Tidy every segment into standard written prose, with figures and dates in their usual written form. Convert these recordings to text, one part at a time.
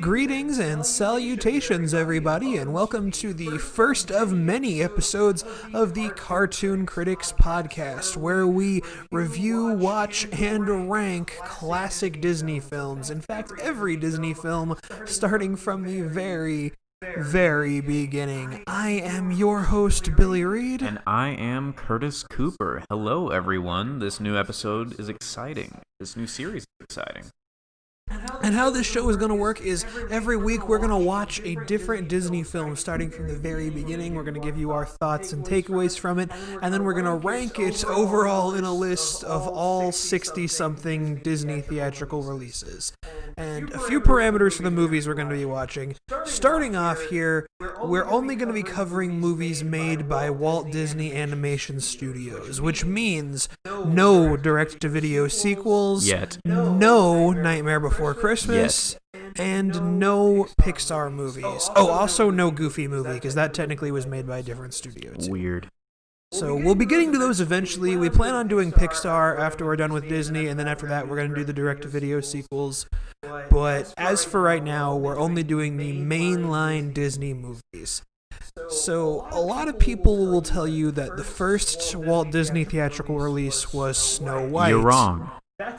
Greetings and salutations, everybody, and welcome to the first of many episodes of the Cartoon Critics Podcast, where we review, watch, and rank classic Disney films. In fact, every Disney film, starting from the very beginning. I am your host, Billy Reed. And I am Curtis Cooper. Hello, everyone. This new episode is exciting. This new series is exciting. And how this show is going to work is every week we're going to watch a different Disney film starting from the very beginning. We're going to give you our thoughts and takeaways from it, and then we're going to rank it overall in a list of all 60-something Disney theatrical releases. And a few parameters for the movies we're going to be watching. Starting off here, we're only going to be covering movies made by Walt Disney Animation Studios, which means no direct-to-video sequels, Yet. no Nightmare Before Christmas, and no Pixar movies. Oh, also no Goofy movie, because that technically was made by a different studio, too. Weird. So we'll be getting to those eventually. We plan on doing Pixar after we're done with Disney, and then after that we're going to do the direct-to-video sequels. But as for right now, we're only doing the mainline Disney movies. So a lot of people will tell you that the first Walt Disney theatrical release was Snow White. You're wrong.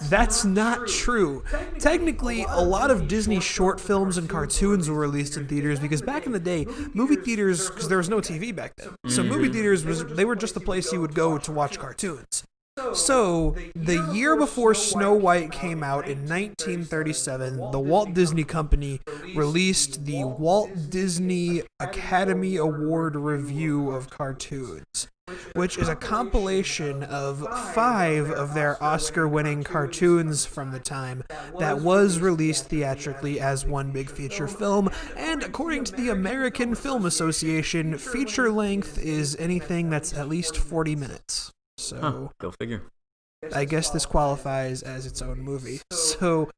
That's not true. Technically, a lot of Disney short films and cartoons were released in theaters because back in the day, movie theaters, because there was no TV back then, so movie theaters, they were just the place you would go to watch cartoons. So, the year before Snow White came out in 1937, the Walt Disney Company released the Walt Disney Academy Award Review of Cartoons, which is a compilation of 5 of their Oscar-winning cartoons from the time that was released theatrically as one big feature film, and according to the American Film Association, feature length is anything that's at least 40 minutes. So, go figure. I guess this qualifies as its own movie. So,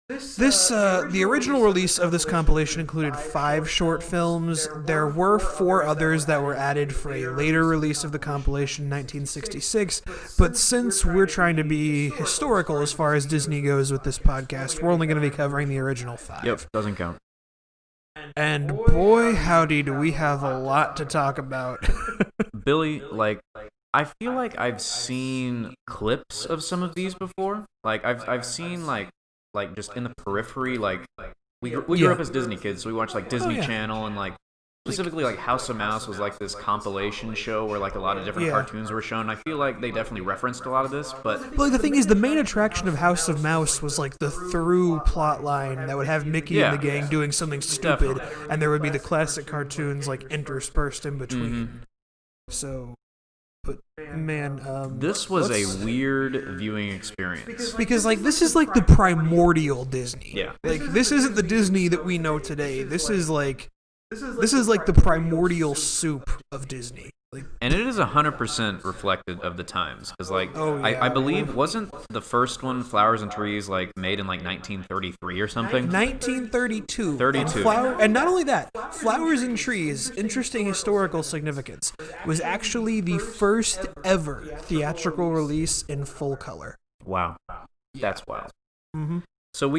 the original release of this compilation included 5 short films. There were 4 others that were added for a later release of the compilation in 1966, but since we're trying to be historical as far as Disney goes with this podcast, we're only going to be covering the original 5. Yep, doesn't count. And boy, howdy, do we have a lot to talk about. Billy, I feel like I've seen clips of some of these before. I've seen just in the periphery, we grew up as Disney kids, so we watched Disney Channel and specifically House of Mouse was this compilation show where a lot of different cartoons were shown. I feel like they definitely referenced a lot of this, but the thing is, the main attraction of House of Mouse was the through plot line that would have Mickey and the gang doing something stupid, and there would be the classic cartoons interspersed in between. So. But man, this was a weird viewing experience because this is the primordial Disney. Yeah, this isn't the Disney that we know today. This is the primordial soup of Disney. And it is 100% reflected of the times, because I believe wasn't the first one Flowers and Trees made in 1933 or something? 1932. 32. And not only that, Flowers and Trees, interesting historical significance, was actually the first ever theatrical release in full color. Wow, that's wild. Mm-hmm. So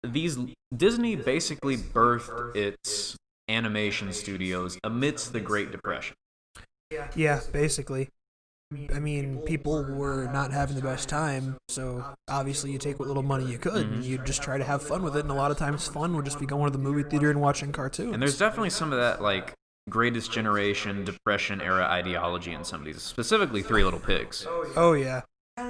these Disney basically birthed its animation studios amidst the Great Depression. Yeah, basically. I mean, people were not having the best time, so obviously you take what little money you could, and you just try to have fun with it, and a lot of times fun would just be going to the movie theater and watching cartoons. And there's definitely some of that, Greatest Generation, Depression-era ideology in some of these, specifically Three Little Pigs. Oh, yeah.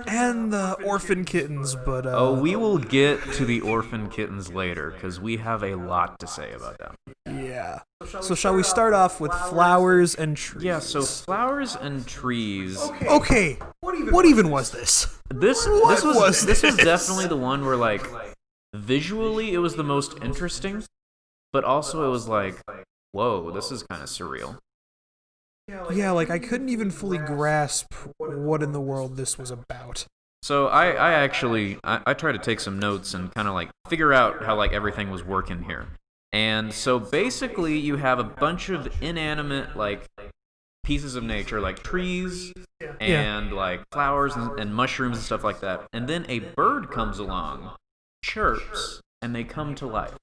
And the Orphan Kittens, but... we will get to the Orphan Kittens later, because we have a lot to say about them. Yeah. So shall we start off with Flowers and Trees? Yeah, so Flowers and Trees... Okay. What even was this? This was definitely the one where, visually it was the most interesting, but also it was whoa, this is kind of surreal. Yeah, I couldn't even fully grasp what in the world this was about. So I actually tried to take some notes and kind of figure out how everything was working here. And so basically you have a bunch of inanimate pieces of nature trees and flowers and mushrooms and stuff like that. And then a bird comes along, chirps, and they come to life.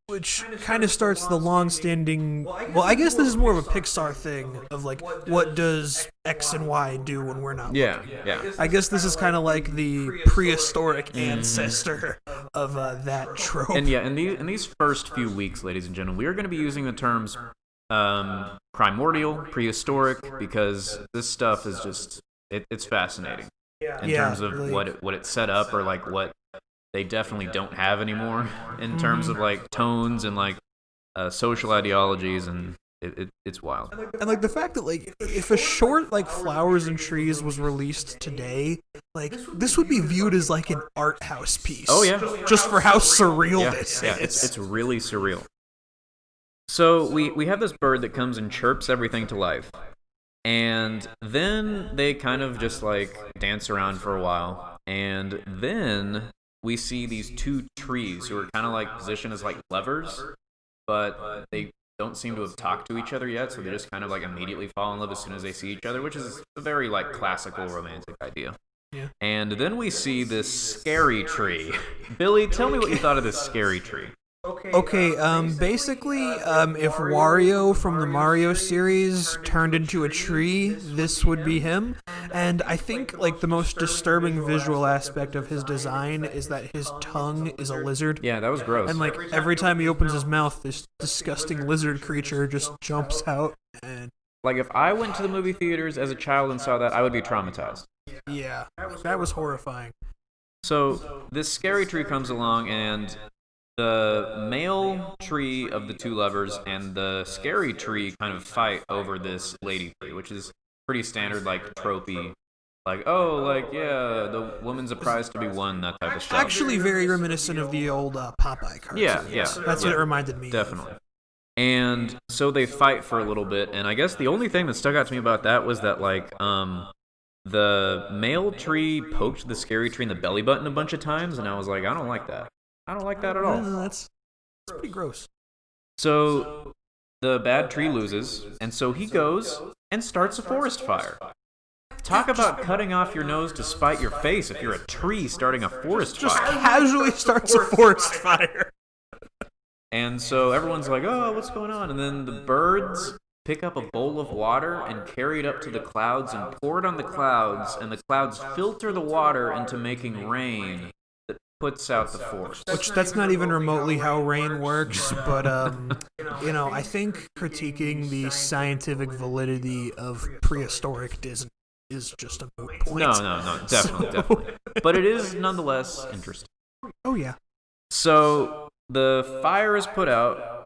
which kind of starts the long-standing. Well, I guess this is more of a Pixar thing of like, what does X and Y do when we're not looking? Yeah. I guess this is kind of like the prehistoric ancestor of that trope. And yeah, in these first few weeks, ladies and gentlemen, we are going to be using the terms primordial, prehistoric, because this stuff is just it's fascinating in terms of like, what it set up, or like what they definitely don't have anymore in terms of like tones and like social ideologies, and it's wild. And like the fact that like if a short like Flowers and Trees was released today, like this would be viewed as like an art house piece. Oh yeah, just for how surreal this is. Yeah, it's really surreal. So we have this bird that comes and chirps everything to life. And then they kind of just like dance around for a while. And then we see these two trees who are kind of like positioned as like lovers, but they don't seem to have talked to each other yet, so they just kind of like immediately fall in love as soon as they see each other, which is a very like classical romantic idea. Yeah. And then we see this scary tree. Billy, tell me what you thought of this scary tree. Okay, basically, if Wario from the Mario series turned into a tree, this would be him. And I think, like, the most disturbing visual aspect of his design is that his tongue is a lizard. Yeah, that was gross. And, like, every time he opens his mouth, this disgusting lizard creature just jumps out. And like, if I went to the movie theaters as a child and saw that, I would be traumatized. yeah, that was horrifying. So, this scary tree comes along, and the male tree of the two lovers and the scary tree kind of fight over this lady tree, which is pretty standard, like, tropey. Like, oh, like, yeah, the woman's a prize to be won, that type of stuff. Actually very reminiscent of the old Popeye cartoons. Yeah. That's what it reminded me Definitely. of. And so they fight for a little bit, and I guess the only thing that stuck out to me about that was that, like, the male tree poked the scary tree in the belly button a bunch of times, and I was like, I don't like that. I don't like that at all. That's pretty gross. So the bad tree loses, and so he goes and starts a forest fire. Talk about cutting off your nose to spite your face if you're a tree starting a forest fire. Just casually starts a forest fire. And so everyone's like, oh, what's going on? And then the birds pick up a bowl of water and carry it up to the clouds and pour it on the clouds, and the clouds filter the water into making rain that puts out the forest. Which, that's not even remotely how rain works, but, I think critiquing the scientific validity of prehistoric Disney is just a moot point. No, definitely. But it is nonetheless interesting. Oh, yeah. So the fire is put out,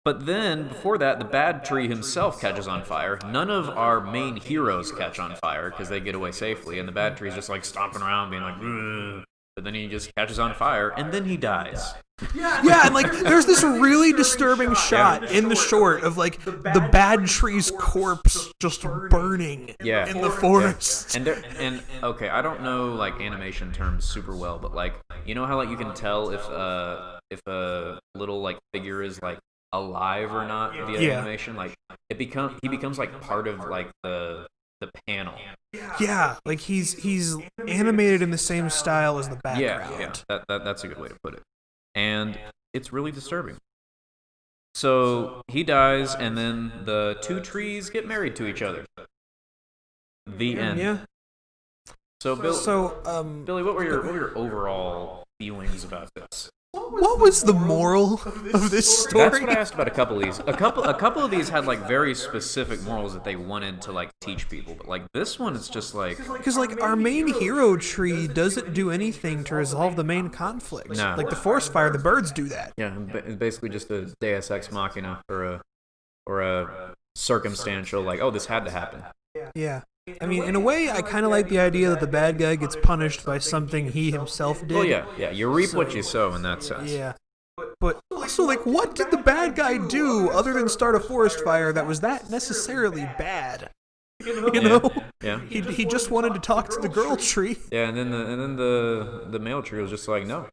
but then, before that, the bad tree himself catches on fire. None of our main heroes catch on fire, because they get away safely, and the bad tree's just, like, stomping around, being like, ugh. But then he just catches on fire, and then he dies. Yeah, and, like, there's this really disturbing shot in the short of, like, the bad tree's corpse just burning in the forest. Yeah. And okay, I don't know, like, animation terms super well, but, like, you know how, like, you can tell if a little, like, figure is, like, alive or not via animation? Like, he becomes, like, part of, like, the panel. Yeah, like, he's animated in the same style as the background. Yeah, that's a good way to put it. And it's really disturbing. So he dies, and then the two trees get married to each other. The end. Yeah. So Billy, what were your overall feelings about this? What was the moral of this story? That's what I asked about a couple of these. A couple of these had like very specific morals that they wanted to like teach people, but like this one, it's just like because like our main hero tree doesn't do anything to resolve the main conflict. No. Like the forest fire, the birds do that. Yeah, it's basically just a Deus Ex Machina or a circumstantial like, oh, this had to happen. Yeah. I mean, in a way, I kind of like the idea that the bad guy gets punished by something he himself did. Well, yeah, you reap what you sow in that sense. Yeah. But also, like, what did the bad guy do other than start a forest fire that was that necessarily bad? You know? Yeah. He just wanted to talk to the girl tree. Yeah, and then the male tree was just like, no.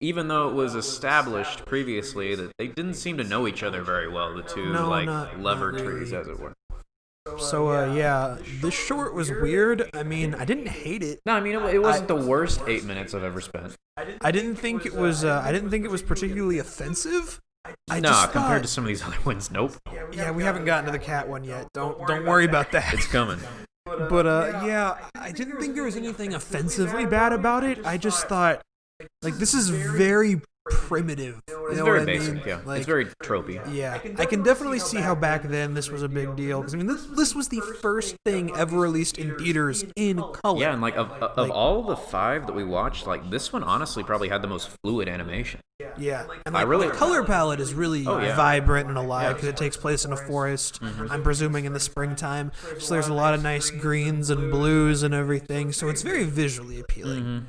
Even though it was established previously that they didn't seem to know each other very well, the two lover trees, as it were. So yeah, this short was weird. I mean, I didn't hate it. No, I mean it wasn't the worst 8 minutes I've ever spent. I didn't think it was. I didn't think it was particularly offensive. Compared to some of these other ones, nope. Yeah, we haven't gotten to the cat one yet. Don't worry about that. It's coming. But yeah, I didn't think there was anything offensively bad about it. I just thought, like, this is very primitive. It's very basic, yeah. Like, it's very tropey. Yeah, I can definitely see how back then this was a big deal. Because, I mean, this was the first thing ever released in theaters in color. Yeah, and, like, of all the 5 that we watched, like, this one honestly probably had the most fluid animation. Yeah, and, like, the color palette is really vibrant and alive because it takes place in a forest, I'm presuming in the springtime. So there's a lot of nice greens and blues and everything. So it's very visually appealing. Mm-hmm.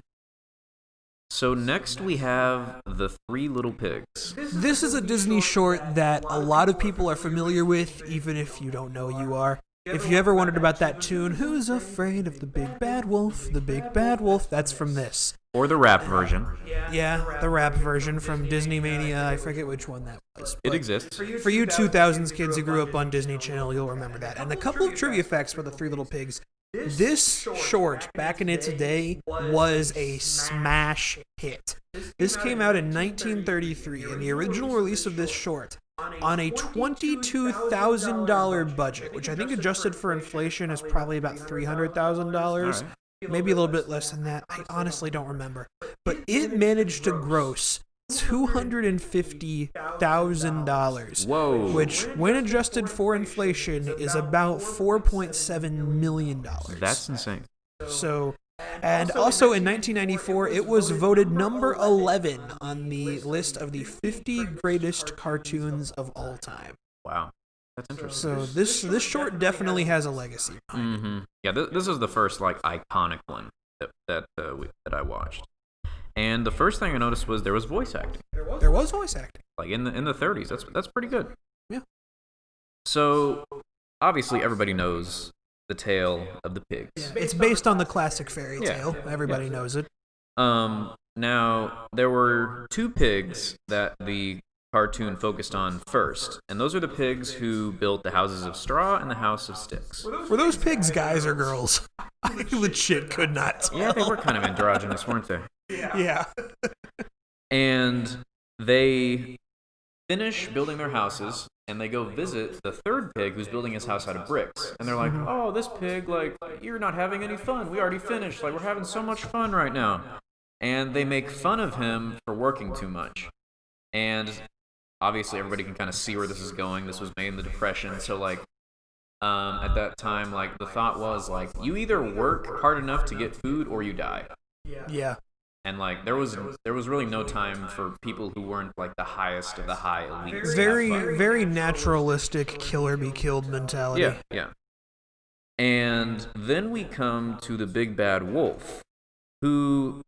So next we have The Three Little Pigs. This is a Disney short that a lot of people are familiar with, even if you don't know you are. If you ever wondered about that tune, Who's Afraid of the Big Bad Wolf? The Big Bad Wolf, that's from this. Or the rap version. Yeah, the rap version from Disney Mania. I forget which one that was. It exists. For you 2000s kids who grew up on Disney Channel, you'll remember that. And a couple of trivia facts about The Three Little Pigs. This short, back in its day, was a smash hit. This came out in 1933, and the original release of this short, on a $22,000 budget, which I think adjusted for inflation is probably about $300,000. Maybe a little bit less than that. I honestly don't remember. But it managed to gross $250,000. Whoa. Which, when adjusted for inflation, is about $4.7 million. That's insane. So, and also in 1994, it was voted number 11 on the list of the 50 greatest cartoons of all time. Wow. That's interesting. So this short definitely has a legacy. Mm-hmm. Yeah, this is the first like iconic one that I watched. And the first thing I noticed was there was voice acting. There was voice acting. Like in the 30s. That's pretty good. Yeah. So obviously everybody knows the tale of the pigs. Yeah, it's based on the classic fairy tale. Everybody knows it. Now there were 2 pigs that the cartoon focused on first, and those are the pigs who built the houses of straw and the house of sticks. Were those pigs guys or girls? I legit could not tell. Yeah, they were kind of androgynous, weren't they? Yeah. And they finish building their houses, and they go visit the third pig who's building his house out of bricks. And they're like, oh, this pig, like, you're not having any fun. We already finished. Like, we're having so much fun right now. And they make fun of him for working too much. And obviously everybody can kind of see where this is going. This was made in the Depression, so like at that time, like the thought was like you either work hard enough to get food or you die. Yeah. And like there was really no time for people who weren't like the highest of the high elites. Very naturalistic kill or be killed mentality. Yeah. And then we come to the big bad wolf, who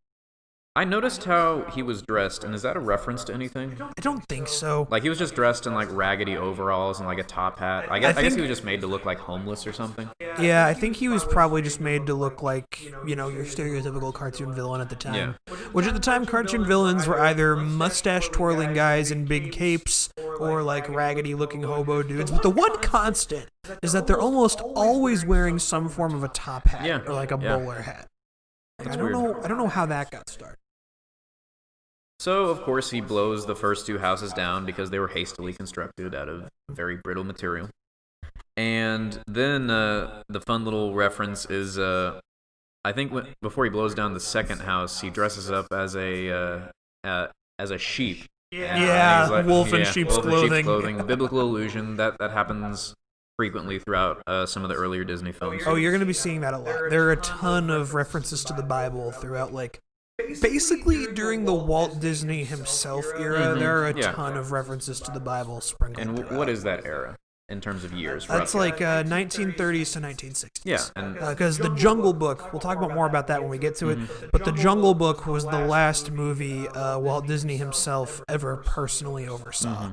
I noticed how he was dressed, and is that a reference to anything? I don't think so. Like, he was just dressed in, like, raggedy overalls and, like, a top hat. I guess he was just made to look like homeless or something. Yeah, I think he was probably just made to look like, you know, your stereotypical cartoon villain at the time. Yeah. Which at the time, cartoon villains were either mustache-twirling guys in big capes or, like, raggedy-looking hobo dudes. But the one constant is that they're almost always wearing some form of a top hat or, like, a bowler hat. Like, I don't know how that got started. So, of course, he blows the first 2 houses down because they were hastily constructed out of very brittle material. And then the fun little reference is, I think before he blows down the second house, he dresses up as a sheep. Yeah, like, wolf in sheep's clothing. The biblical illusion that happens frequently throughout some of the earlier Disney films. Oh, you're going to be seeing that a lot. There are a ton of references to the Bible throughout, like, basically during the Walt Disney himself era, there are a ton of references to the Bible sprinkled And throughout. what is that era in terms of years? That's like 1930s to 1960s. Yeah, and because the Jungle Book, we'll talk about more about that when we get to it, but the Jungle Book was the last movie Walt Disney himself ever personally oversaw.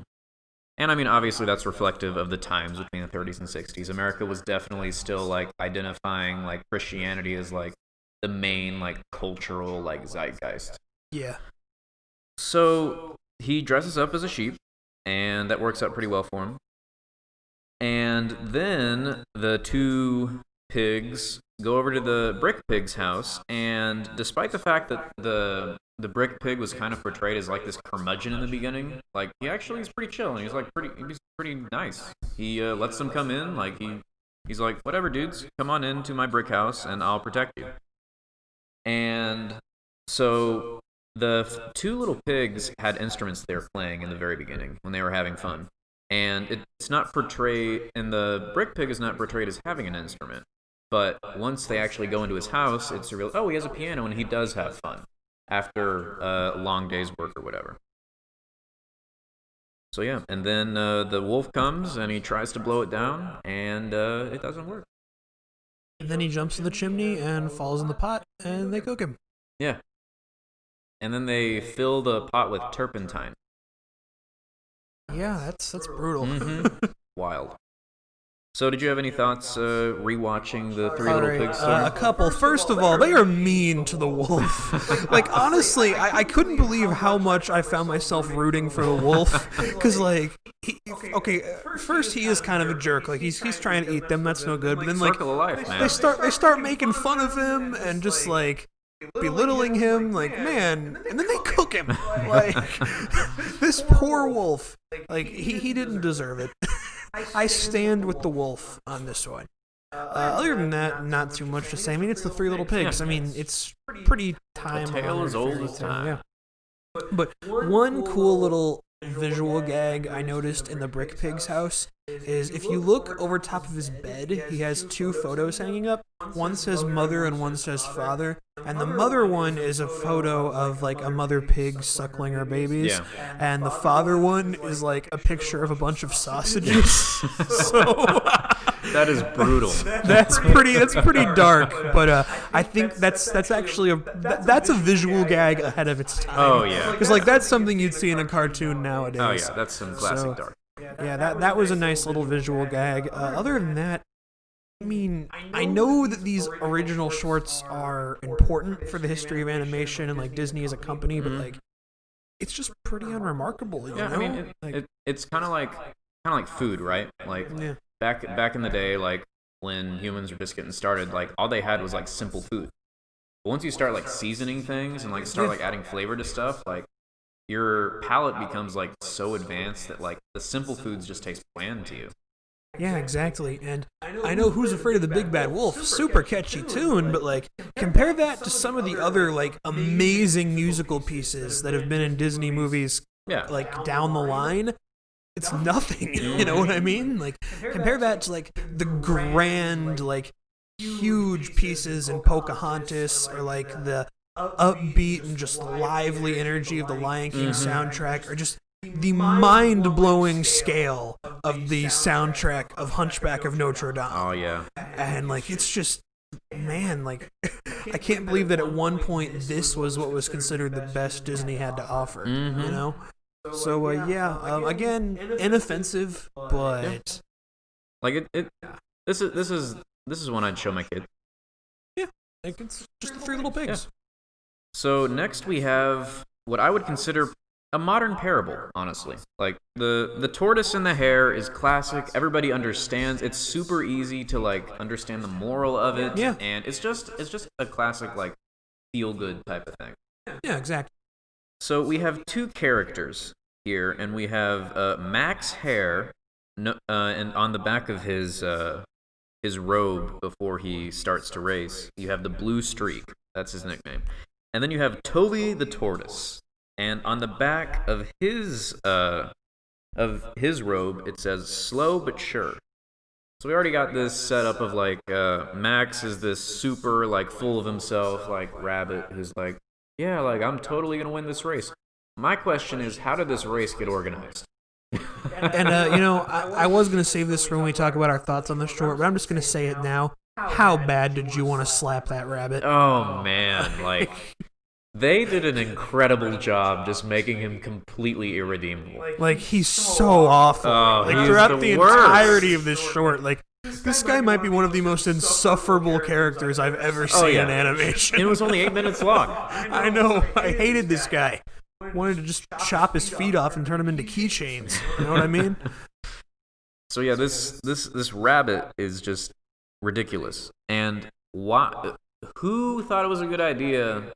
And I mean, obviously that's reflective of the times between the 30s and 60s. America was definitely still like identifying like Christianity as like the main like cultural like zeitgeist. Yeah. So he dresses up as a sheep, and that works out pretty well for him. And then the two pigs go over to the brick pig's house, and despite the fact that the brick pig was kind of portrayed as like this curmudgeon in the beginning, like he actually is pretty chill, and he's pretty nice. He lets them come in, like he's like, whatever, dudes, come on into my brick house and I'll protect you. And so the two little pigs had instruments they were playing in the very beginning when they were having fun. And it's not portrayed, and the brick pig is not portrayed as having an instrument. But once they actually go into his house, it's revealed, oh, he has a piano and he does have fun after a long day's work or whatever. So yeah, and then the wolf comes and he tries to blow it down, and it doesn't work. And then he jumps in the chimney and falls in the pot, and they cook him. Yeah. And then they fill the pot with turpentine. Yeah, that's brutal. Mm-hmm. Wild. So, did you have any thoughts rewatching the Three Little Pigs story? A couple. First of all, they are mean to the wolf. Like, honestly, I couldn't believe how much I found myself rooting for the wolf. Because, like, first he is kind of a jerk. Like, he's trying to eat them. That's no good. But then, like, Circle of life, man. they start making fun of him and just, like, belittling him, like, man, and then they cook him. Like, this poor wolf, like, he didn't deserve it. I stand with the wolf on this one. Other than that, not too much to say. I mean, it's the Three Little Pigs. I mean, it's pretty time. A tale as old as time. Yeah. But one cool little visual gag I noticed in the Brick Pig's house is if you look over top of his bed, he has two photos hanging up. One says mother and one says father. And the mother one is a photo of like a mother pig suckling her babies. Yeah. And the father one is like a picture of a bunch of sausages. So that is brutal. That's pretty dark, but I think that's actually that's a visual gag ahead of its time. Oh yeah, because like that's something you'd see in a cartoon nowadays. Oh yeah, that's some classic dark. Yeah, that was a nice little visual gag. Other than that, I mean, I know that these original shorts are important for the history of animation and like Disney as a company, but like it's just pretty unremarkable. You know? I mean, it's kind of like food, right? Like back in the day, like when humans were just getting started, like all they had was like simple food. But once you start like seasoning things and like start like adding flavor to stuff, like your palate becomes like so advanced that like the simple foods just taste bland to you. Yeah, exactly. And I know Who's Afraid of the Big Bad Wolf, super catchy tune, but like compare that to some of the other like amazing musical pieces that have been in Disney movies like down the line. It's nothing, you know what I mean? Like compare that to like the grand like huge pieces in Pocahontas or like the upbeat and just lively energy of the Lion King soundtrack, or just the mind-blowing scale of the soundtrack of Hunchback of Notre Dame. Oh yeah. And like it's just, man, like I can't believe that at one point this was what was considered the best Disney had to offer. You know. So again, inoffensive, but like this is one I'd show my kid. Yeah, like it's just the Three Little Pigs. Yeah. So next we have what I would consider a modern parable, honestly. Like the Tortoise and the Hare is classic. Everybody understands. It's super easy to like understand the moral of it. Yeah. And it's just a classic like feel good type of thing. Yeah, exactly. So we have two characters here, and we have Max Hare, and on the back of his robe before he starts to race, you have the blue streak. That's his nickname. And then you have Toby the Tortoise, and on the back of his robe it says "slow but sure." So we already got this setup of like Max is this super like full of himself like rabbit who's like, yeah, like I'm totally gonna win this race. My question is, how did this race get organized? And I was gonna save this for when we talk about our thoughts on the short, but I'm just gonna say it now. How bad did you want to slap that rabbit? Oh man, like they did an incredible job just making him completely irredeemable. Like he's so awful. Like throughout the entirety of this short, like this guy might be one of the most insufferable characters I've ever seen in animation. It was only 8 minutes long. I know. I hated this guy. Wanted to just chop his feet off and turn them into keychains. You know what I mean? So yeah, this rabbit is just ridiculous. And why? Who thought it was a good idea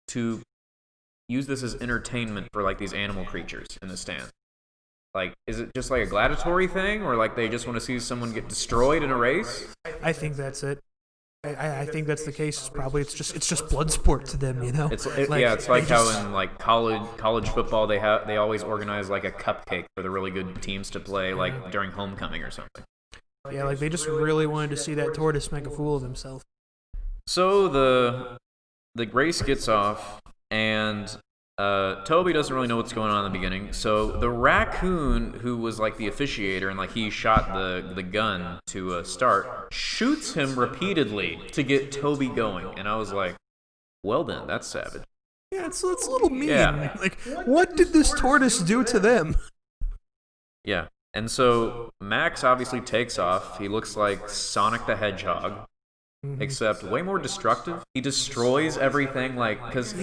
to use this as entertainment for like these animal creatures in the stand? Like, is it just like a gladiatory thing, or like they just want to see someone get destroyed in a race? I think that's it. I think that's the case. It's just blood sport to them, you know. It's like how in like college football they always organize like a cupcake for the really good teams to play like during homecoming or something. Yeah, like they just really wanted to see that tortoise make a fool of himself. So the race gets off, and Toby doesn't really know what's going on in the beginning. So the raccoon, who was like the officiator and like he shot the gun to start, shoots him repeatedly to get Toby going. And I was like, well then, that's savage. Yeah, it's a little mean. Yeah. Like, what did this tortoise do to them? Yeah. And so Max obviously takes off. He looks like Sonic the Hedgehog. Except way more destructive. He destroys everything, like, because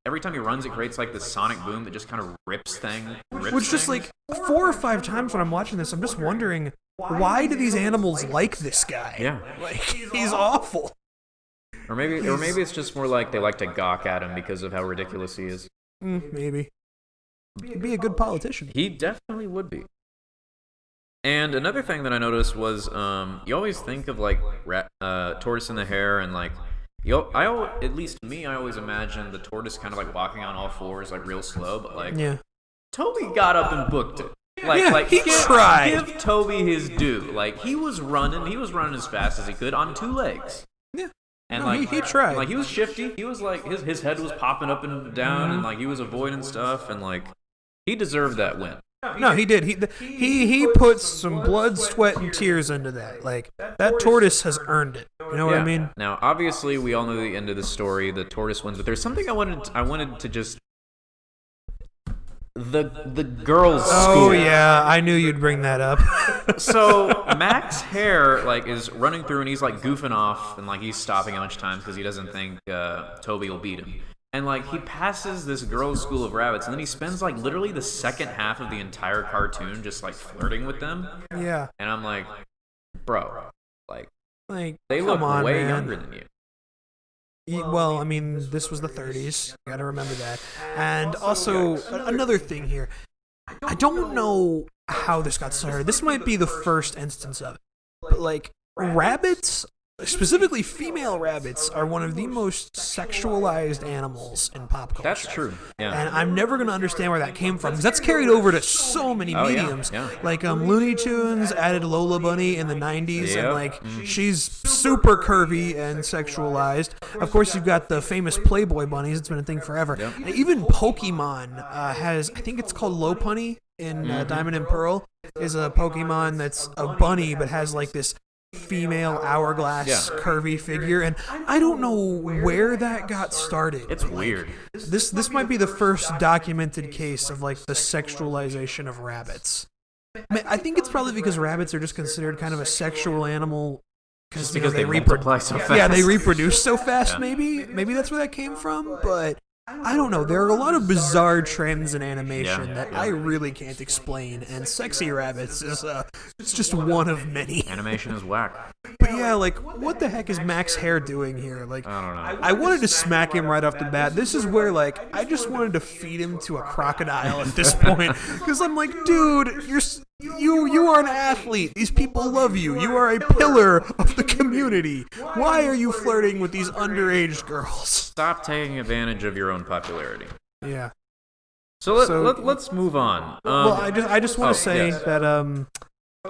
every time he runs, it creates like this sonic boom that just kind of rips things. Which just like 4 or 5 times when I'm watching this, I'm just wondering, why do these animals like this guy? Yeah, like he's awful. Or maybe it's just more like they like to gawk at him because of how ridiculous he is. Maybe. He'd be a good politician. He definitely would be. And another thing that I noticed was, you always think of like Tortoise and the Hare, and like, at least me, I always imagine the tortoise kind of like walking on all fours, like real slow, but like, Toby got up and booked it. He tried. Give Toby his due. Like he was running as fast as he could on 2 legs. Yeah. And he tried. Like he was shifty. He was like his head was popping up and down, and like he was avoiding stuff, and like he deserved that win. No, he did. He put some blood, sweat, and tears into that. Like, that tortoise has earned it. You know what I mean? Now, obviously, we all know the end of the story. The tortoise wins, but there's something I wanted to just... The girls' school. Oh, yeah. I knew you'd bring that up. So, Max Hare, like, is running through, and he's, like, goofing off, and, like, he's stopping a bunch of times because he doesn't think Toby will beat him. And, like, he passes this girls' school of rabbits, and then he spends, like, literally the second half of the entire cartoon just, like, flirting with them. Yeah. And I'm like, bro, like they come look on, way man. younger than you. Well, I mean, this was the 30s. You gotta remember that. And also, another thing here. I don't know how this got started. This might be the first instance of it. But, like, rabbits... Specifically, female rabbits are one of the most sexualized animals in pop culture. That's true. Yeah. And I'm never going to understand where that came from, because that's carried over to so many mediums. Yeah. Like, Looney Tunes added Lola Bunny in the 90s, Yep. and, like, she's super curvy and sexualized. Of course, you've got the famous Playboy bunnies. It's been a thing forever. Yep. And even Pokemon has, I think it's called Lopunny in Diamond and Pearl, is a Pokemon that's a bunny, but has, like, this female hourglass curvy figure, and I don't know where that got started. It's weird. This might be the first documented case of like the sexualization of rabbits. I think it's probably because rabbits are just considered kind of a sexual animal because they multiply so fast. Yeah, they reproduce so fast. Maybe that's where that came from, but I don't know. There are a lot of bizarre trends in animation that I really can't explain, and Sexy Rabbits is it's just one of many. Animation is whack. But yeah, like, what the heck is Max Hare doing here? Like, I don't know. I wanted to smack him right off the bat. This is where, like, I just wanted to feed him to a crocodile at this point, because I'm like, dude, you are an athlete. These people love you. You are a pillar of the community. Why are you flirting with these underage girls? Stop taking advantage of your own popularity. Yeah. So let's move on. Well, I just want to say that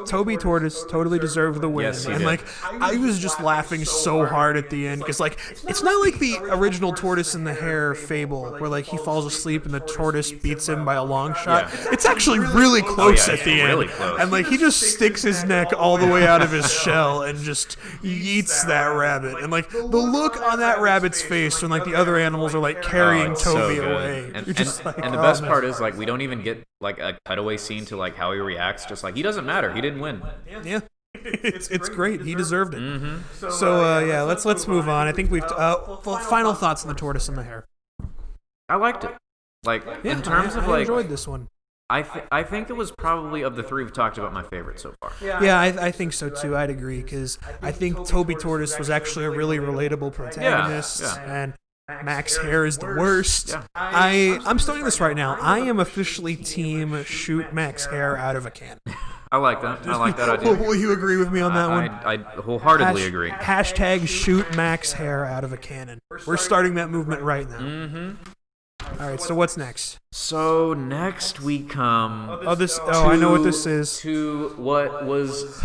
Toby Tortoise totally deserved the win. Yes, he and did. like, I was just laughing so hard at the end because like it's not like the original Tortoise and the Hare fable where like he falls asleep and the tortoise beats him by a long shot. Yeah. It's actually really close at the end. Really close. And like he just sticks his neck all the way out of his shell and just yeets that rabbit. And like the look on that rabbit's face when like the other animals are like carrying it's Toby so good. away. And The best part is like we don't even get like a cutaway scene to like how he reacts. Just like he doesn't matter. He didn't win. Yeah, it's great. He deserved it. Mm-hmm. So yeah, let's move on. I think we've final thoughts on the Tortoise and the Hare. I liked it. Like in terms of I like enjoyed this one. I think it was probably of the three we've talked about my favorite so far. Yeah, I think so too. I'd agree because I think Toby Tortoise was actually a really relatable protagonist, and Max Hare is the worst. Yeah. I'm starting this right now. I am officially team shoot Max Hare out of a cannon. I like that. I like that idea. Will you agree with me on that one? I wholeheartedly agree. Hashtag shoot Max Hare out of a cannon. We're starting that movement right now. Mm-hmm. All right, so what's next? So next we come. I know what this is. To what was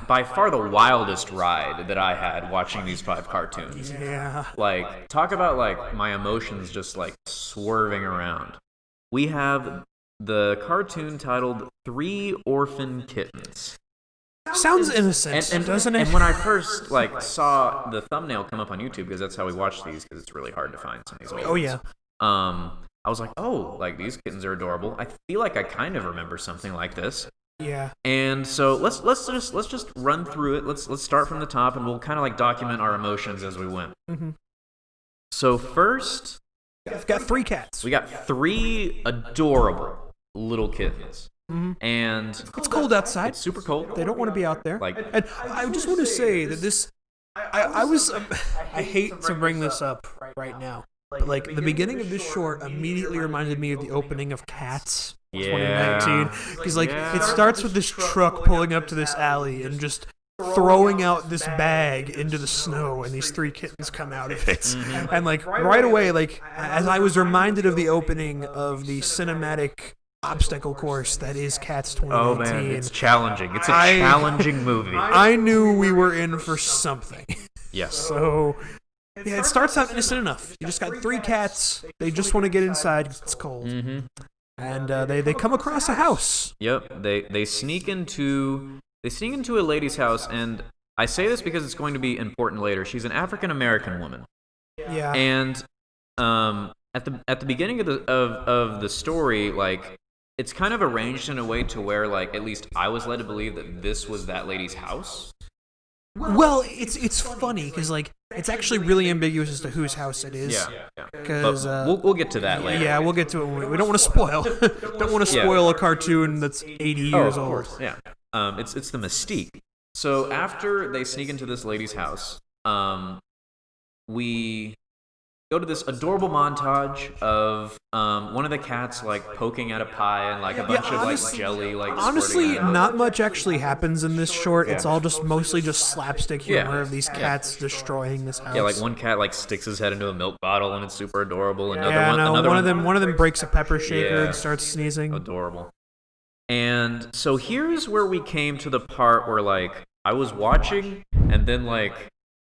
by far the wildest ride that I had watching these 5 cartoons. Yeah. Like, talk about like my emotions just like swerving around. We have the cartoon titled 3 Orphan Kittens. Sounds innocent, doesn't it? And when I first like saw the thumbnail come up on YouTube, because that's how we watch these, because it's really hard to find some of these old ones. Yeah. I was like, oh, like these kittens are adorable. I feel like I kind of remember something like this. Yeah. And so let's just run through it. Let's start from the top, and we'll kind of like document our emotions as we went. Mm-hmm. So first, I've got 3 cats. we got 3 adorable little kittens. Mm-hmm. And It's cold outside. it's super cold. They don't want to be out there. Like, And I just want to say that this, I hate to bring this up right now, but like the beginning of this short immediately reminded me of the opening of Cats 2019, because like it starts with this truck pulling up to this alley and just throwing out this bag into the snow, and these 3 kittens come out of it. Mm-hmm. And like right away, like as I was reminded of the opening of the cinematic obstacle course that is Cats 2019. oh man, it's challenging. It's a challenging movie. I knew we were in for something. Yes. So, yeah, it starts out innocent enough. You just got 3 cats. They just want to get inside because it's cold. Mm-hmm. And they come across a house. Yep. They sneak into a lady's house, and I say this because it's going to be important later. She's an African American woman. Yeah. And at the beginning of the story, like, it's kind of arranged in a way to where, like, at least I was led to believe that this was that lady's house. Well, it's funny because like it's actually really ambiguous as to whose house it is. Yeah. Because we'll get to that later. Yeah, we'll get to it. We don't want to spoil. Don't want to spoil a cartoon that's 80 years of old. course. Yeah. It's the mystique. So after they sneak into this lady's house, we go to this adorable montage of one of the cats like poking at a pie and like a bunch of like jelly like. Honestly, squirting out. not much actually happens in this short. It's all just mostly just slapstick humor of these cats destroying this house. Yeah, like one cat like sticks his head into a milk bottle and it's super adorable. Another one of them breaks a pepper shaker and starts sneezing. Adorable. And so here's where we came to the part where like I was watching and then like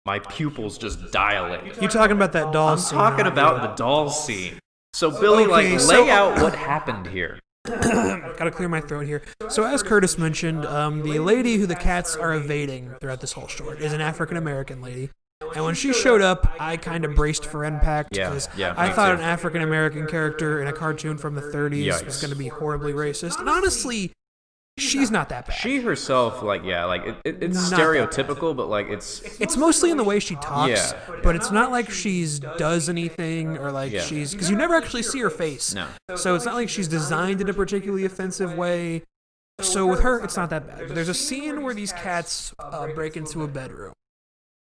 my pupils just dilate. You talking about that doll scene? I'm talking about the doll scene. So Billy, lay out what happened here. Gotta clear my throat here. So as Curtis mentioned, the lady who the cats are evading throughout this whole short is an African American lady. And when she showed up, I kind of braced for impact because I thought an African American character in a cartoon from the 30s was going to be horribly racist. And honestly, she's not that bad. She herself, like, it's stereotypical, but like it's mostly in the way she talks. But it's not like she's does anything or like she's because you never actually see her face. No. So it's not like she's designed in a particularly offensive way. So with her, it's not that bad. But there's a scene where these cats break into a bedroom.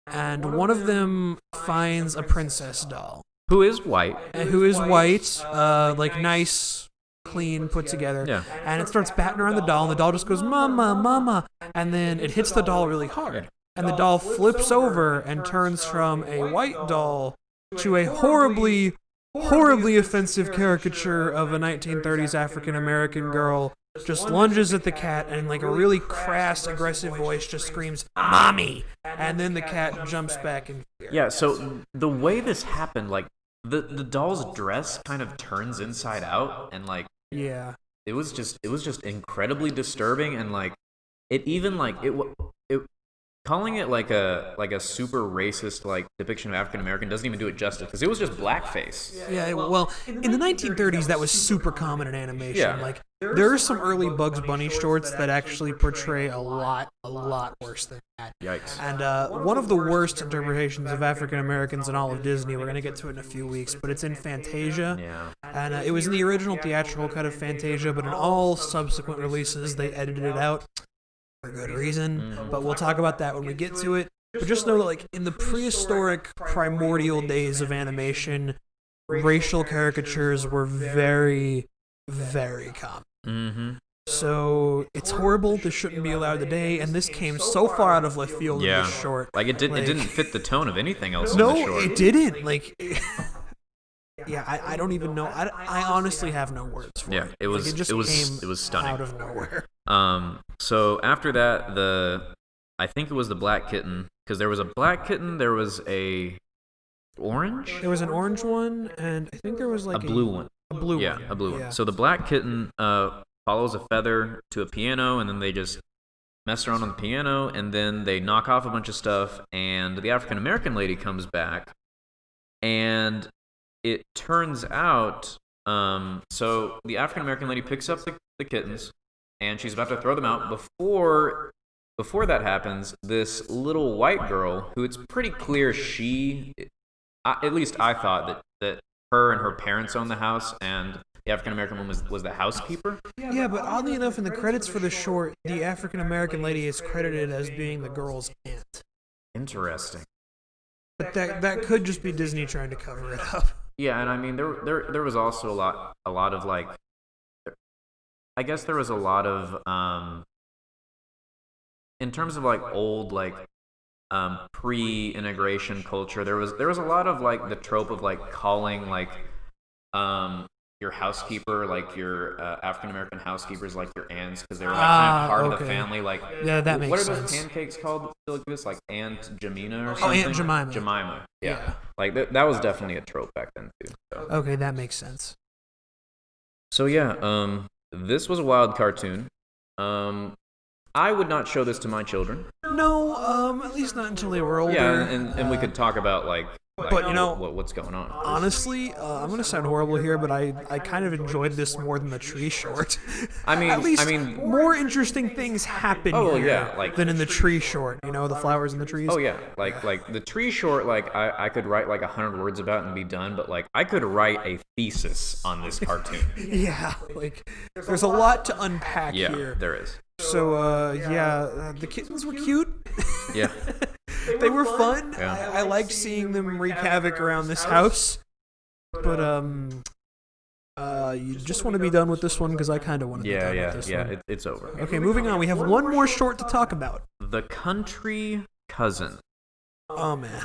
And one of them finds a princess doll. Who is white. Like nice, clean, put together. Yeah. And it starts batting around the doll, and the doll just goes, "Mama, mama." And then it hits the doll really hard. And the doll flips over and turns from a white doll to a horribly, horribly offensive caricature of a 1930s African-American girl. Just lunges at the cat and like a really crass, aggressive voice just screams, "Mommy!" And then the cat jumps back in fear. Yeah, so the way this happened, like the doll's dress kind of turns inside out, and like it was just incredibly disturbing, and like it even like it calling it like a super racist like depiction of African American doesn't even do it justice because it was just blackface. Yeah, well, in the 1930s, that was super common in animation. Yeah. Like, there are some early Bugs Bunny shorts that actually portray a lot worse than that. Yikes. And one of the worst interpretations of African Americans in all of Disney, we're going to get to it in a few weeks, but it's in Fantasia. Yeah. And it was in the original theatrical cut of Fantasia, but in all subsequent releases, they edited it out for good reason. But we'll talk about that when we get to it. But just know that, like, in the prehistoric, primordial days of animation, racial caricatures were very, very common. Mm-hmm. So it's horrible. This shouldn't be allowed today, and this came so far out of left field in this short. Like it didn't fit the tone of anything else in No, the short. it didn't. Like, yeah, I don't even know. I honestly have no words for it. Yeah, it was Like, it was stunning. out of nowhere. So after that, I think it was the black kitten because there was a black kitten, there was a orange. There was an orange one, and I think there was like a blue one. A blue one. Yeah, a blue one. So the black kitten follows a feather to a piano, and then they just mess around on the piano, and then they knock off a bunch of stuff, and the African American lady comes back, and it turns out, so the African American lady picks up the kittens, and she's about to throw them out. Before that happens, this little white girl, who it's pretty clear at least I thought that her and her parents owned the house, and the African American woman was the housekeeper. Yeah, but oddly enough, in the credits for the short, the African American lady is credited as being the girl's aunt. Interesting. But that could just be Disney trying to cover it up. Yeah, and I mean there was also a lot of like, I guess there was a lot of in terms of like old like pre-integration culture, there was a lot of like the trope of like calling like your housekeeper, like your African American housekeepers, like your aunts, because they were like kind of part of the family. Like, yeah, that makes sense. What are those pancakes called? Like this, like Aunt Jemina or something. Oh, Aunt Jemima. Jemima. Yeah. Like that was definitely a trope back then too. So. Okay, that makes sense. So yeah, this was a wild cartoon. I would not show this to my children. No, at least not until they were older. Yeah, and we could talk about like but you know, what's going on. Honestly, I'm gonna sound horrible here, but I kind of enjoyed this more than the tree short. I mean, at least more interesting things happen here than in the tree short. You know, the flowers and the trees. Oh yeah, like the tree short, like I could write like 100 words about and be done, but like I could write a thesis on this cartoon. Yeah, like there's a lot to unpack here. Yeah, there is. So the kittens were cute. Yeah. They were fun. Yeah. I liked seeing them wreak havoc around this house. But you just want to be done with this one because I kind of want to be done with this one. It's over. Okay, moving on. We have one more short to talk about. The Country Cousin. Oh man.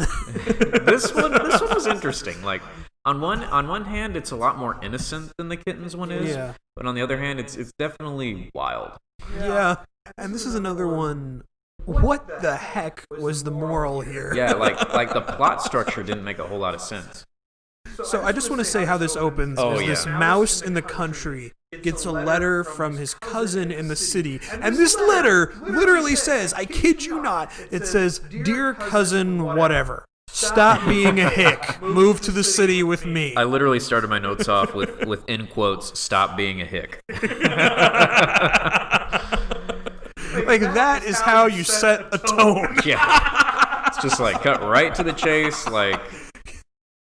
This one was interesting. Like on one hand, it's a lot more innocent than the Kittens one is. Yeah. But on the other hand, it's definitely wild. Yeah. And this is another one. What the heck was the moral here? Yeah, like the plot structure didn't make a whole lot of sense. So I just want to say how this opens. This mouse in the country gets a letter from his cousin in the city. And this letter literally says, I kid you not, it says, "Dear cousin whatever, stop being a hick. Move to the city with me." I literally started my notes off with in quotes, "Stop being a hick." Like, that is how you set a tone. Yeah. It's just like cut right to the chase, like,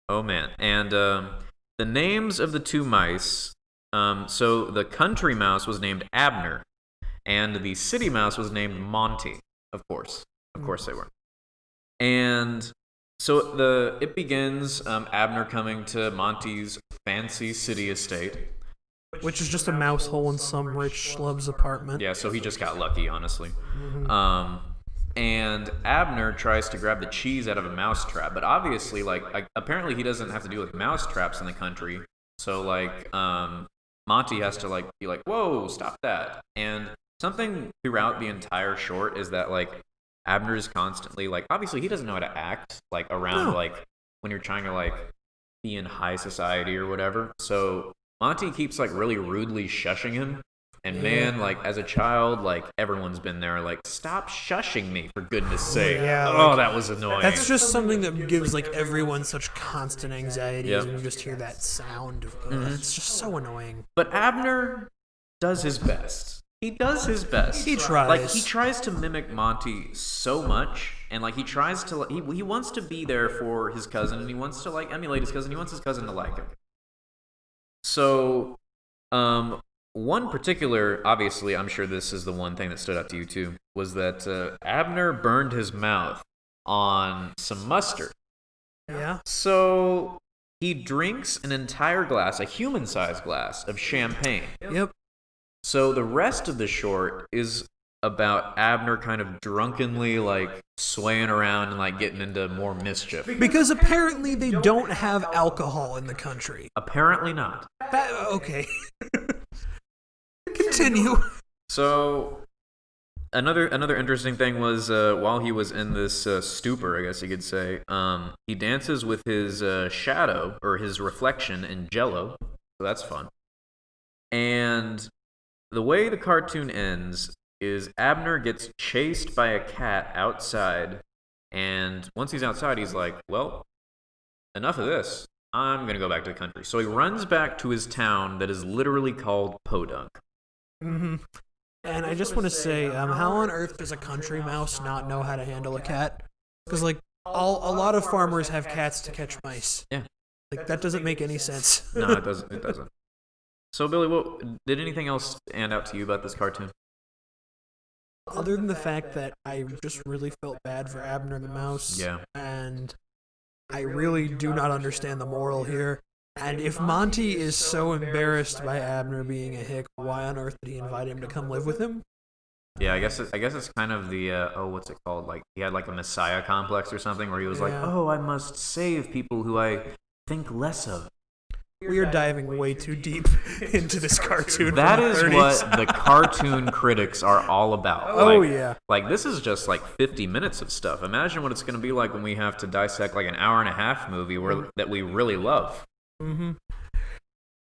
oh man. And the names of the two mice, so the country mouse was named Abner, and the city mouse was named Monty. Of course they were. And so it begins, Abner coming to Monty's fancy city estate. Which is just a mouse hole in some rich schlub's apartment. Yeah, so he just got lucky, honestly. Mm-hmm. And Abner tries to grab the cheese out of a mouse trap, but obviously, apparently he doesn't have to deal with mouse traps in the country. So, Monty has to, be like, "Whoa, stop that." And something throughout the entire short is that, Abner is constantly, obviously he doesn't know how to act, around, when you're trying to, be in high society or whatever. So Monty keeps, really rudely shushing him And man, like as a child, like everyone's been there. Like, stop shushing me, for goodness sake. Yeah, oh, that was annoying. That's just something that gives like everyone such constant anxiety Yep. when you just hear that sound. It's just so annoying. But Abner does his best. He does his best. He tries. Like he tries to mimic Monty so much, and like he tries to. He wants to be there for his cousin, and he wants to like emulate his cousin. He wants his cousin to like him. So, one particular, obviously, I'm sure this is the one thing that stood out to you too, was that Abner burned his mouth on some mustard. Yeah. So he drinks an entire glass, a human-sized glass of champagne. Yep. So the rest of the short is about Abner kind of drunkenly like swaying around and like getting into more mischief. Because apparently they don't have alcohol in the country. Apparently not. Okay. Continue. So another interesting thing was while he was in this stupor, I guess you could say, he dances with his shadow or his reflection in Jell-O. So that's fun. And the way the cartoon ends is Abner gets chased by a cat outside, and once he's outside, he's like, well, enough of this. I'm going to go back to the country. So he runs back to his town that is literally called Podunk. Mm-hmm. And I just want to say, how on earth does a country mouse not know how to handle a cat? Because, like, a lot of farmers have cats to catch mice. Yeah. Like, that doesn't make any sense. No, it doesn't. It doesn't. So, Billy, did anything else stand out to you about this cartoon? Other than the fact that I just really felt bad for Abner the mouse. Yeah. And I really do not understand the moral here. And if Monty is so embarrassed by Abner being a hick, why on earth did he invite him to come live with him? Yeah, I guess it's kind of the what's it called? Like he had like a messiah complex or something, where he was like, oh, I must save people who I think less of. We are diving way too deep into this cartoon. That is what the cartoon critics are all about. Oh, like, yeah. Like, this is just like 50 minutes of stuff. Imagine what it's going to be like when we have to dissect like an hour-and-a-half movie that we really love. Mm-hmm.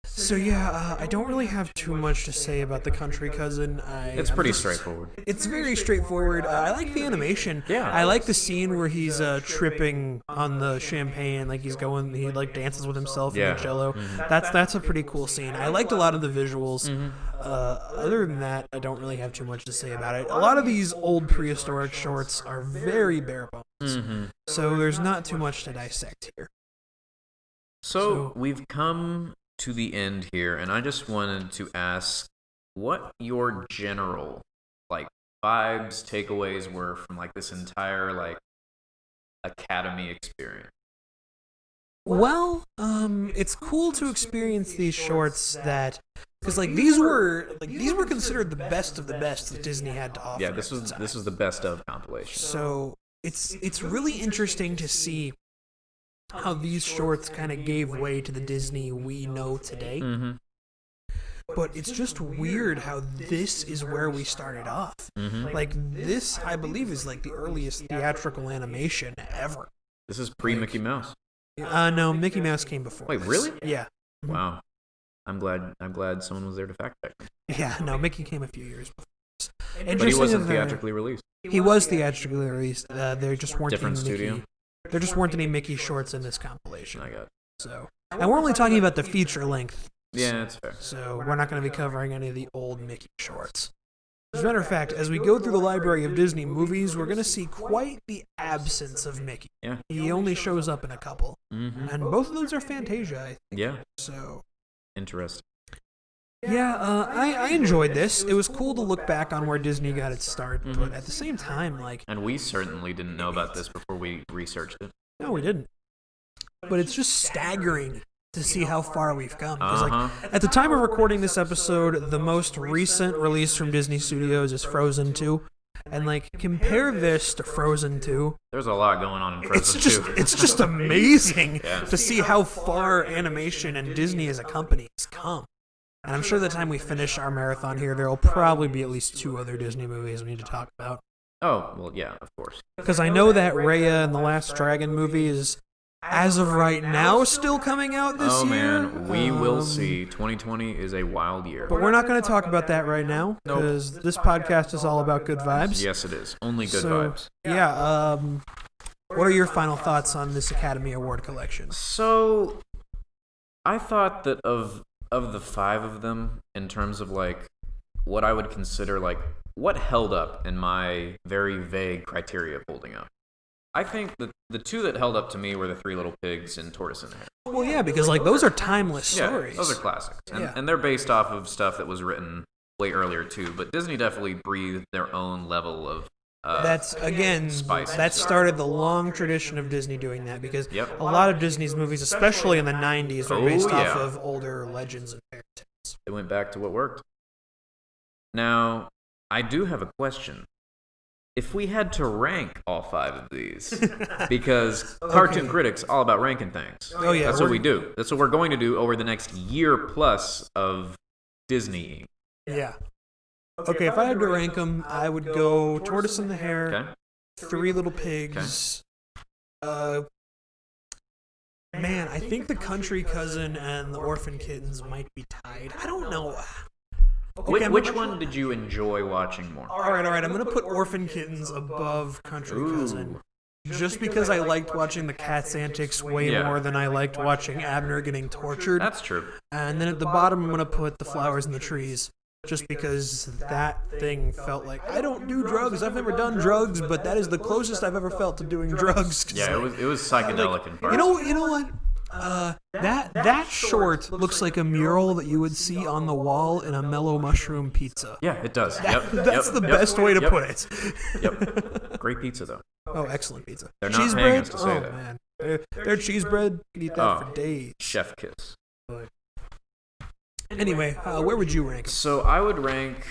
So, yeah, I don't really have too much to say about the country cousin. It's pretty straightforward. It's very straightforward. I like the animation. Yeah. I like the scene where he's tripping on the champagne, like he like dances with himself in the Jell-O. Mm-hmm. That's a pretty cool scene. I liked a lot of the visuals. Mm-hmm. Other than that, I don't really have too much to say about it. A lot of these old prehistoric shorts are very bare bones. Mm-hmm. So there's not too much to dissect here. So we've come to the end here, and I just wanted to ask what your general like vibes, takeaways were from like this entire like Academy experience. Well, it's cool to experience these shorts that, because like these were considered the best of the best that Disney had to offer. Yeah, this was the best of compilation. So it's really interesting to see how these shorts kind of gave way to the Disney we know today. Mm-hmm. But it's just weird how this is where we started off. Mm-hmm. Like, this, I believe, is like the earliest theatrical animation ever. This is pre-Mickey Mouse. No, Mickey Mouse came before. Wait, this. really? Yeah. Wow. I'm glad someone was there to fact check me. Yeah, no, Mickey came a few years before this. But he wasn't theatrically released. He was theatrically released. There just weren't different any studio. Mickey. There just weren't any Mickey shorts in this compilation. I got it. So, and we're only talking about the feature length. Yeah, that's fair. So we're not going to be covering any of the old Mickey shorts. As a matter of fact, as we go through the library of Disney movies, we're going to see quite the absence of Mickey. Yeah. He only shows up in a couple. Mm-hmm. And both of those are Fantasia, I think. Yeah. So. Interesting. Yeah, I enjoyed this. It was cool to look back on where Disney got its start, but at the same time, like... And we certainly didn't know about this before we researched it. No, we didn't. But it's just staggering to see how far we've come. Because, like, at the time of recording this episode, the most recent release from Disney Studios is Frozen 2. And, like, compare this to Frozen 2. There's a lot going on in Frozen 2. It's just amazing to see how far animation and Disney as a company has come. And I'm sure the time we finish our marathon here, there will probably be at least 2 other Disney movies we need to talk about. Oh, well, yeah, of course. Because I know that Raya and the Last Dragon movie is as of right now, still coming out this year. Man, we will see. 2020 is a wild year. But we're not going to talk about that right now, because this podcast is all about good vibes. Yes, it is. Only good vibes. Yeah, what are your final thoughts on this Academy Award collection? So, I thought that of the 5 of them, in terms of, like, what I would consider, like, what held up in my very vague criteria of holding up. I think that the 2 that held up to me were the 3 Little Pigs and Tortoise and Hare. Well, yeah, because like those are timeless stories. Yeah, those are classics, and they're based off of stuff that was written way earlier too. But Disney definitely breathed their own level of that's again spice. That started the long tradition of Disney doing that, because Yep. a lot of Disney's movies, especially in the 90s, were based off yeah. of older legends and fairy tales. It went back to what worked. Now, I do have a question. If we had to rank all 5 of these, because cartoon critics all about ranking things. Oh yeah, that's what we do. That's what we're going to do over the next year plus of Disney. Yeah. Okay, if I had to rank them, I would go Tortoise and the Hare, Okay. 3 Little Pigs. Man, I think the Country Cousin and the Orphan Kittens might be tied. I don't know. Okay, Which one did you enjoy watching more? All right. I'm going to put Orphan Kittens above Country Cousin. Just because I liked watching the cat's antics way more than I liked watching Abner getting tortured. That's true. And then at the bottom, I'm going to put The Flowers and the Trees. Just because that thing felt like, I don't do drugs, I've never done drugs, but that is the closest I've ever felt to doing drugs. Yeah, it was psychedelic in parts. You know what? That short looks like a mural that you would see on the wall in a Mellow Mushroom pizza. Yeah, it does. That's the best way to put it. Yep. Great pizza, though. Oh, excellent pizza. They're not cheese paying bread? us to say that. Man. Their cheese bread, you can eat that for days. Chef kiss. Anyway, where would you rank it? So I would rank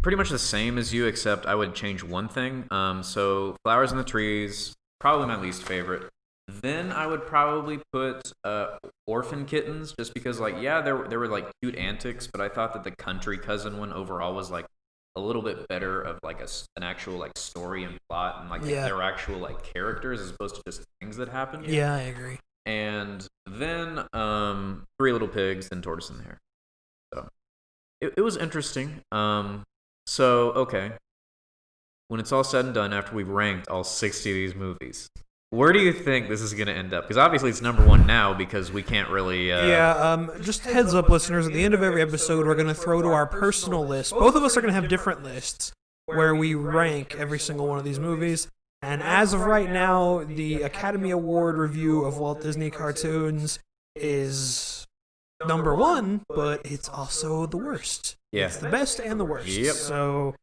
pretty much the same as you, except I would change one thing. So Flowers in the Trees, probably my least favorite. Then I would probably put Orphan Kittens, just because, like, yeah, there were like cute antics, but I thought that the Country Cousin one overall was like a little bit better of like an actual like story and plot, and like there were actual like characters as opposed to just things that happened. Yeah, I agree. And then 3 Little Pigs, then Tortoise and Hare. So it was interesting. So okay, when it's all said and done, after we've ranked all 60 of these movies, where do you think this is going to end up? Because obviously it's number 1 now, because we can't really... just heads up, listeners. At the end of every episode, we're going to throw to our personal list. Both of us are going to have different lists where we rank every single one of these movies. And as of right now, the Academy Award review of Walt Disney cartoons is number 1, but it's also the worst. Yeah. It's the best and the worst. Yep. So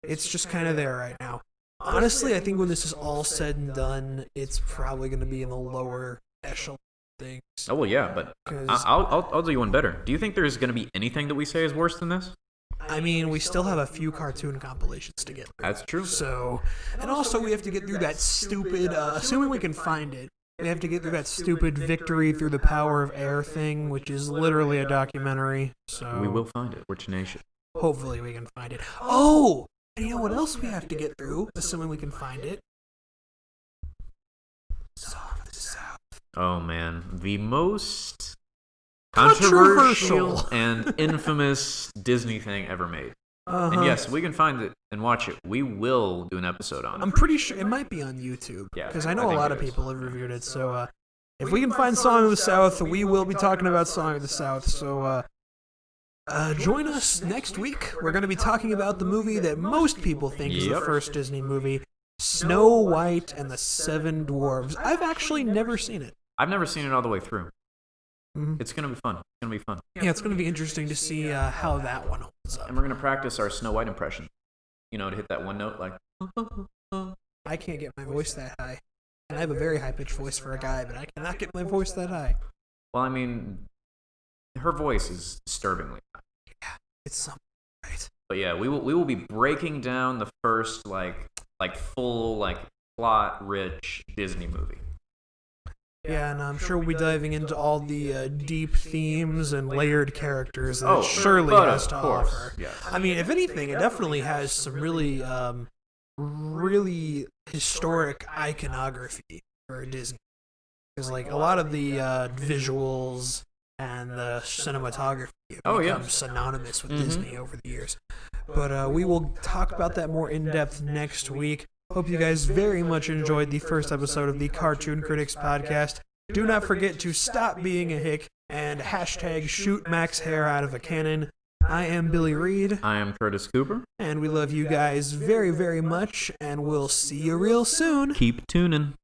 it's just kind of there right now. Honestly, I think when this is all said and done, it's probably going to be in the lower echelon things. Oh, well, yeah, but I'll do you one better. Do you think there's going to be anything that we say is worse than this? I mean, we still have a few cartoon compilations to get through. That's true. So, and also we have to get through that stupid, assuming we can find it, we have to get through that stupid Victory Through the Power of Air thing, which is literally a documentary. So we will find it. We're tenacious. Hopefully we can find it. Oh! And you know what else we have to get through, assuming we can find it? Song of the South. Oh, man. The most controversial and infamous Disney thing ever made. Uh-huh. And yes, we can find it and watch it. We will do an episode on it. I'm pretty sure it might be on YouTube. Yeah, because I know I a think lot it of is. people have reviewed it. So if we can find Song of the South, we will be talking about Song of the South. So join us next week. We're going to be talking about the movie that most people think is the first Disney movie, Snow White and the Seven Dwarves. I've actually never seen it. I've never seen it all the way through. Mm-hmm. It's going to be fun. It's going to be fun. Yeah, it's going to be interesting to see how that one holds up. And we're going to practice our Snow White impression. You know, to hit that one note, like... I can't get my voice that high. And I have a very high-pitched voice for a guy, but I cannot get my voice that high. Well, I mean, her voice is disturbingly high. Yeah, it's something, right? But yeah, we will be breaking down the first, like full, plot-rich Disney movie. Yeah, and I'm sure we'll be diving into all the deep themes and layered characters that it surely has to offer. Yes. I mean, if anything, it definitely has some really, really historic iconography for Disney. Because like a lot of the visuals and the cinematography have become synonymous with Disney over the years. But we will talk about that more in depth next week. Hope you guys very much enjoyed the first episode of the Cartoon Critics podcast. Do not forget to stop being a hick and hashtag shoot Max Hare out of a cannon. I am Billy Reed. I am Curtis Cooper. And we love you guys very, very much, and we'll see you real soon. Keep tuning.